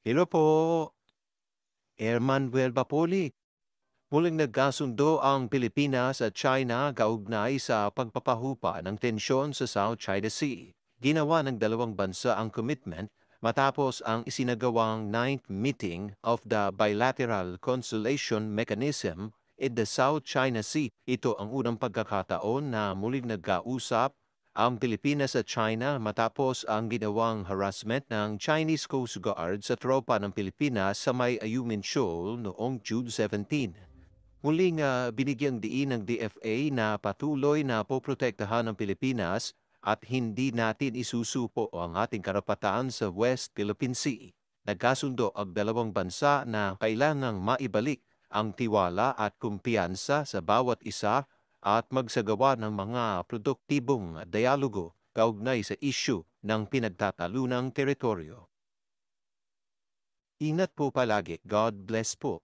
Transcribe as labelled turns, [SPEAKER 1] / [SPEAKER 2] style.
[SPEAKER 1] Hello po, Manuel Bapoli. Muling nagkasundo ang Pilipinas at China kaugnay sa pagpapahupa ng tensyon sa South China Sea. Ginawa ng dalawang bansa ang commitment matapos ang isinagawang ninth meeting of the Bilateral Conciliation Mechanism in the South China Sea. Ito ang unang pagkakataon na muling nagkausap ang Pilipinas at China matapos ang ginawang harassment ng Chinese Coast Guard sa tropa ng Pilipinas sa may Ayungin Shoal noong June 17. Muling binigyang diin ng DFA na patuloy na poprotektahan ng Pilipinas at hindi natin isusupo ang ating karapatan sa West Philippine Sea. Nagkasundo ang dalawang bansa na kailangang maibalik ang tiwala at kumpiyansa sa bawat isa at magsagawa ng mga produktibong dialogo kaugnay sa isyu ng pinagtatalunang teritoryo. Ingat po palagi. God bless po.